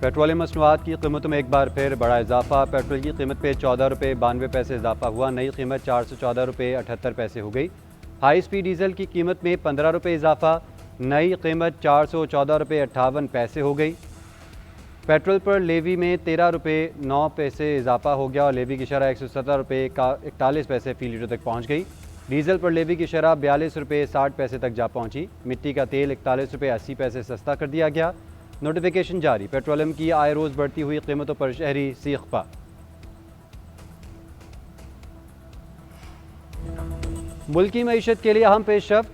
Petroleum मसनूआत की कीमतों में एक बार फिर बड़ा इजाफा। पेट्रोल की कीमत पे 14 रुपये 92 पैसे इजाफा हुआ। नई कीमत 414 रुपये 78 पैसे हो गई। हाई स्पीड डीजल की कीमत में 15 रुपये इजाफा। नई कीमत 414 रुपये 58 पैसे हो गई। पेट्रोल पर लेवी में 13 रुपये 9 पैसे इजाफा हो गया और लेवी की शरह 170 रुपये 41 पैसे फ़ी लीटर तक पहुँच गई। डीजल पर लेवी की शरह 42 रुपये 60 पैसे तक जा पहुँची। मिट्टी का तेल 41 रुपये 80 पैसे सस्ता कर दिया गया। नोटिफिकेशन जारी। पेट्रोलियम की आए रोज़ बढ़ती हुई कीमतों पर शहरी सीखपा। मुल्की मईशत के लिए अहम पेशरफ्त।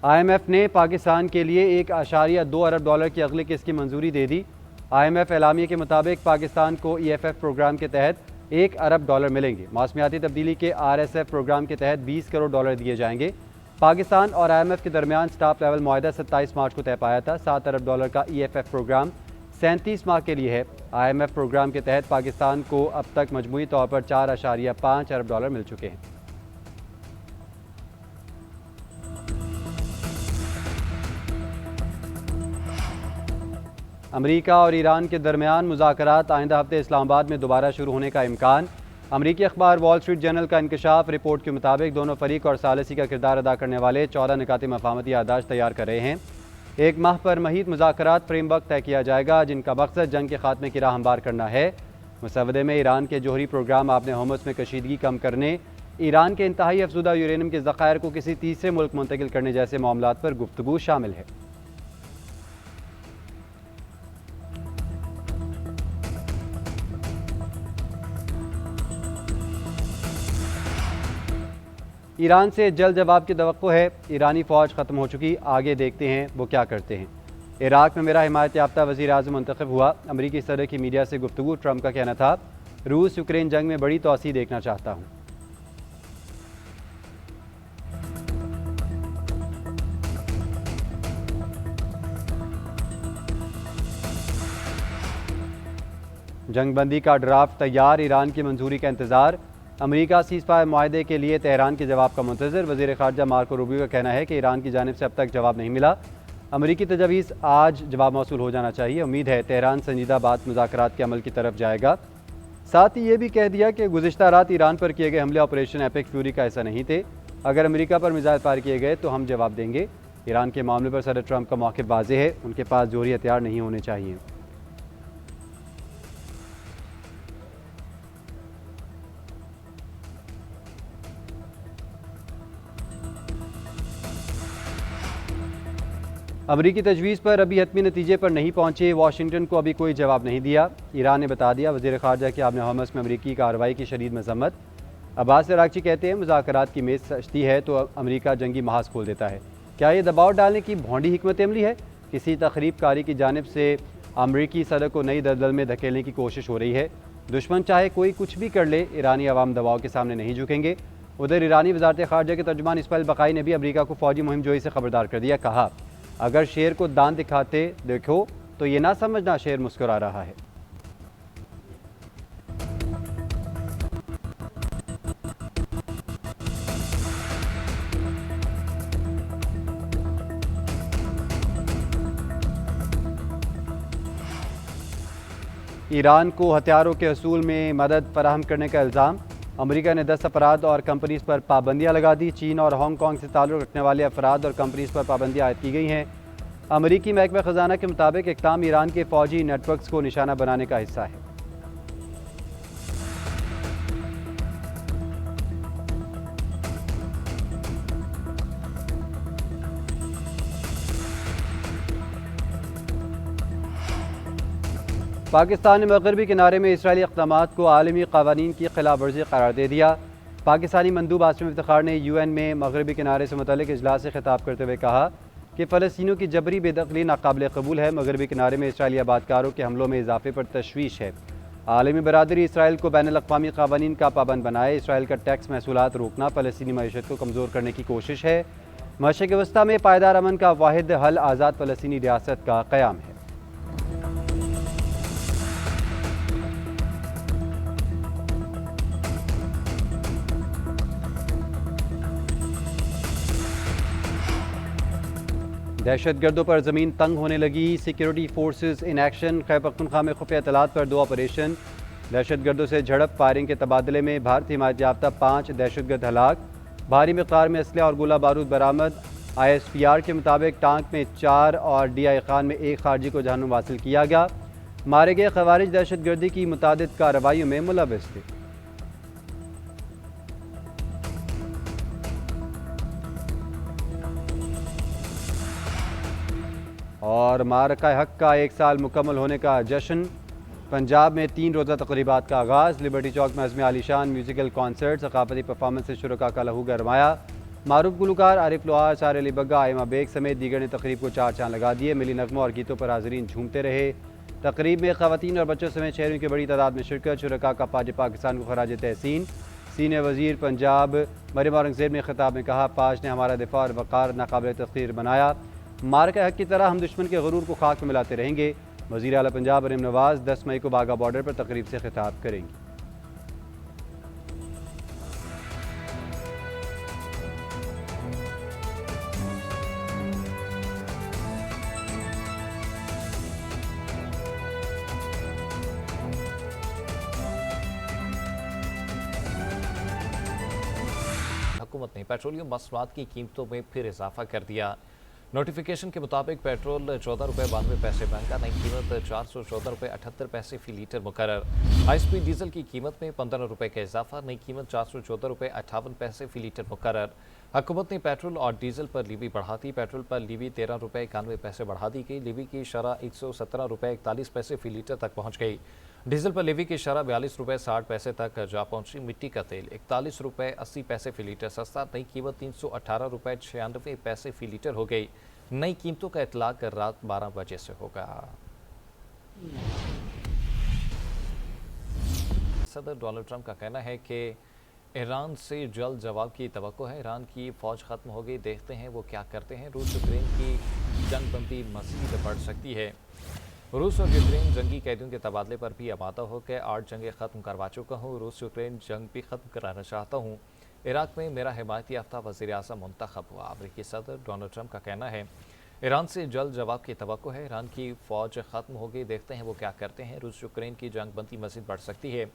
IMF ने पाकिस्तान के लिए 1.2 अरब डॉलर की अगली किस्त की मंजूरी दे दी। IMF एलामिया के मुताबिक पाकिस्तान को EFF प्रोग्राम के तहत 1 अरब डॉलर मिलेंगे। मौसमियाती तब्दीली के RSF प्रोग्राम के तहत 20 करोड़ डॉलर दिए जाएंगे। पाकिस्तान और IMF के दरमियान स्टाफ लेवल मुआहदा 27 मार्च को तय पाया था। 7 अरब डॉलर का EFF प्रोग्राम 37 माह के लिए है। IMF प्रोग्राम के तहत पाकिस्तान को अब तक मजमूई तौर पर 4.5 अरब डॉलर मिल चुके हैं। अमेरिका और ईरान के दरमियान मुज़ाकरात आइंदा हफ्ते इस्लामाबाद में दोबारा शुरू होने का इम्कान। अमरीकी अखबार वॉल स्ट्रीट जर्नल का इंकशाफ रिपोर्ट के मुताबिक दोनों फरीक और सालिसी का किरदार अदा करने वाले 14 निकाती मफाहमती यादाश्त तैयार कर रहे हैं। 1 माह पर महीद मुज़ाकरात फ्रेमवर्क तय किया जाएगा, जिनका मकसद जंग के खात्मे की राह हमवार करना है। मुसवदे में ईरान के जोहरी प्रोग्राम आपने होमस में कशीदगी कम करने, ईरान के इंतहाई अफजुदा यूरेनियम के ज़खायर को किसी तीसरे मुल्क मुंतकिल करने जैसे मामलात पर गुफ्तगू शामिल है। ईरान से जल्द जवाब की तवक्को है। ईरानी फ़ौज ख़त्म हो चुकी, आगे देखते हैं वो क्या करते हैं। इराक़ में मेरा हिमायत याफ्ता वज़ीर आज़म मुंतखब हुआ। अमरीकी सदर की मीडिया से गुफ्तगू। ट्रंप का कहना था, रूस यूक्रेन जंग में बड़ी तोसी देखना चाहता हूँ। जंगबंदी का ड्राफ्ट तैयार, ईरान की मंजूरी का इंतज़ार। अमेरिका सीज़फायर मुआहदे के लिए तेहरान के जवाब का मुंतज़िर। वज़ीर ख़ारजा मार्को रूबियो का कहना है कि ईरान की जानिब से अब तक जवाब नहीं मिला। अमेरिकी तजवीज़ आज जवाब मौसूल हो जाना चाहिए। उम्मीद है तेहरान संजीदा बात मुज़ाकरात के अमल की तरफ जाएगा। साथ ही ये भी कह दिया कि गुज़िश्ता रात ईरान पर किए गए हमले ऑपरेशन एपिक फ्यूरी का ऐसा नहीं थे। अगर अमेरिका पर मिसाइल फायर किए गए तो हम जवाब देंगे। ईरान के मामले पर सदर ट्रंप का मौक़िफ़ वाज़ेह है, उनके पास जोहरी हथियार नहीं होने चाहिए। अमरीकी तजवीज़ पर अभी हतमी नतीजे पर नहीं पहुंचे। वाशिंगटन को अभी कोई जवाब नहीं दिया। ईरान ने बता दिया। वज़ीर ख़ारजा की आपने होमस में अमरीकी कार्रवाई की शदीद मज़म्मत। अब्बास अराग़ची कहते हैं, मुज़ाकरात की मेज़ सजती है तो अमरीका जंगी महाज खोल देता है। क्या ये दबाव डालने की भौंडी हिकमत अमली है? किसी तखरीबकारी की जानिब से अमरीकी सदर को नई दलदल में धकेलने की कोशिश हो रही है। दुश्मन चाहे कोई कुछ भी कर ले, ईरानी अवाम दबाव के सामने नहीं झुकेंगे। उधर ईरानी वज़ारत ख़ारजा के तर्जुमान इस्माइल बक़ाई ने भी अमरीका को फ़ौजी मुहिम जोई से ख़बरदार कर दिया। कहा, अगर शेर को दांत दिखाते देखो तो ये ना समझना शेर मुस्कुरा रहा है। ईरान को हथियारों के हसूल में मदद फराहम करने का इल्ज़ाम। अमेरिका ने 10 अफराद और कंपनीज पर पाबंदियां लगा दी। चीन और हांगकांग से ताल्लुक़ रखने वाले अफराद और कंपनीज पर पाबंदियां आयद की गई हैं। अमेरिकी महकमा ख़जाना के मुताबिक इक़दाम ईरान के फ़ौजी नेटवर्क्स को निशाना बनाने का हिस्सा है। पाकिस्तान ने मगरबी किनारे में इसराइली इक़दामात को आलमी क़वानीन की खिलाफ वर्जी करार दे दिया। पाकिस्तानी मंदूब आसिम इफ्तिखार ने UN में मगरबी किनारे से मुतल्लिक़ इजलास से खिताब करते हुए कहा कि फ़लस्तीनियों की जबरी बेदखली नाकाबिल कबूल है। मगरबी किनारे में इसराइली आबादकारों के हमलों में इजाफे पर तशवीश है। आलमी बरादरी इसराइल को बैनुल अक़वामी क़वानीन का पाबंद बनाए। इसराइल का टैक्स महसूलात रोकना फ़लस्तीनी मईशत को कमज़ोर करने की कोशिश है। मशरिक़ वस्ता में पायदार अमन का वाहिद हल आज़ाद फ़लस्तीनी रियासत का क़याम है। दहशतगर्दों पर ज़मीन तंग होने लगी, security forces in action. Khyber Pakhtunkhwa में खुफिया इत्तलात पर 2 ऑपरेशन। दहशतगर्दों से झड़प, फायरिंग के तबादले में भारतीय हिमायत याफ्ता 5 दहशतगर्द हलाक। भारी मिक़दार में असलहा और गोला बारूद बरामद। ISPR के मुताबिक टांक में 4 और DI खान में 1 खारजी को जहन्नुम हासिल किया गया। मारे गए खवारिज दहशतगर्दी की मुतादिद कार्रवाइयों में मुलव्वस थे। और मारका हक का 1 साल मुकम्मल होने का जश्न। पंजाब में 3 रोज़ा तकरीबात का आगाज़। लिबर्टी चौक में अज़्म आलीशान म्यूज़िकल कॉन्सर्ट, सकाफती परफॉर्मेंस से शुरका का लहू गरमाया। मारूफ गुलकार आरिफ लोहार, सारे अली बग्गा, आयमा बेग समेत दीगर ने तकरीब को 4 चांद लगा दिए। मिली नगमों और गीतों पर हाज़रीन झूमते रहे। तकरीब में ख़वातीन और बच्चों समेत शहरों की बड़ी तादाद में शिरकत। शुरका का पाकिस्तान को खराज तहसीन। सीनियर वज़ीर पंजाब मरियम औरंगज़ेब ने खिताब में कहा, पाश ने हमारा दिफा और वक़ार नाकाबिल तस्खीर बनाया। मारका हक की तरह हम दुश्मन के गुरूर को खाक में मिलाते रहेंगे। वज़ीर आला पंजाब मरियम नवाज़ 10 मई को बागा बॉर्डर पर तकरीब से खिताब करेंगी। हुकूमत ने पेट्रोलियम मसनूआत की कीमतों में फिर इजाफा कर दिया। नोटिफिकेशन के मुताबिक पेट्रोल 14 रुपये 92 पैसे महंगा, नई कीमत 414 रुपये 78 पैसे फी लीटर मुकर्रर। हाई स्पीड डीजल की कीमत में 15 रुपये का इजाफा, नई कीमत 414 रुपये 58 पैसे फी लीटर मुकर्रर। हुकूमत ने पेट्रोल और डीजल पर लीवी बढ़ा दी। पेट्रोल पर लीवी 13 रुपये 91 पैसे बढ़ा दी गई। लीवी की शरह 117 रुपये 41 पैसे फी लीटर तक पहुँच गई। डीजल पर लीवी की शरह 42 रुपये 60 पैसे तक जा पहुंची। मिट्टी का तेल 41 रुपये 80 पैसे फी लीटर सस्ता, नई कीमत 318 रुपये 96 पैसे फी लीटर हो गई। नई कीमतों का इतलाक रात 12 बजे से होगा। सदर डोनाल्ड ट्रंप का कहना है कि ईरान से जल्द जवाब की तवक्को है। ईरान की फौज खत्म हो गई, देखते हैं वो क्या करते हैं। रूस यूक्रेन की जंगबंदी मज़ीद बढ़ सकती है। रूस और यूक्रेन जंगी कैदियों के तबादले पर भी आमादा होकर 8 जंगें ख़त्म करवा चुका हूँ। रूस यूक्रेन जंग भी ख़त्म कराना चाहता हूँ। इराक में मेरा हिमायती याफ्ता वज़ीर आज़म मुंतखब हुआ। अमरीकी सदर डोनाल्ड ट्रंप का कहना है, ईरान से जल्द जवाब की तवक्को है। ईरान की फ़ौज ख़त्म हो गई, देखते हैं वो क्या करते हैं। रूस यूक्रेन की जंगबंदी मज़ीद बढ़ सकती है।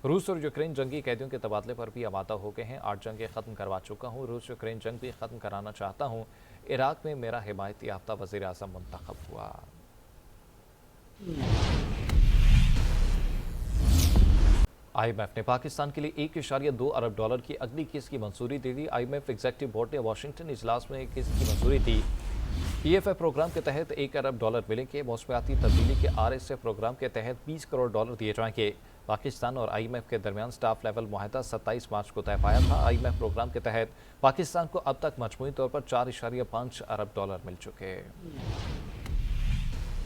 रूस और यूक्रेन जंगी कैदियों के तबादले पर भी आमादा हो गए हैं। 8 जंगें ख़त्म करवा चुका हूँ। रूस यूक्रेन जंग भी ख़त्म कराना चाहता हूँ। इराक में मेरा हिमायती याफ्ता वज़ीर आज़म मुंतखब हुआ। IMF ने पाकिस्तान के लिए $1.2 अरब की अगली किस्त की मंजूरी दे दी। IMF एग्जीक्यूटिव बोर्ड ने वाशिंगटन इजलास में किस्त की मंजूरी दी। EFF प्रोग्राम के तहत $1 अरब मिलेंगे। मौसमियाती तब्दीली के RSF प्रोग्राम के तहत $20 करोड़ दिए जाएंगे। पाकिस्तान और IMF के दरमियान स्टाफ लेवल मुआहदा 27 मार्च को तय पाया था। IMF प्रोग्राम के तहत पाकिस्तान को अब तक मजमूई तौर पर $4.5 अरब मिल चुके हैं।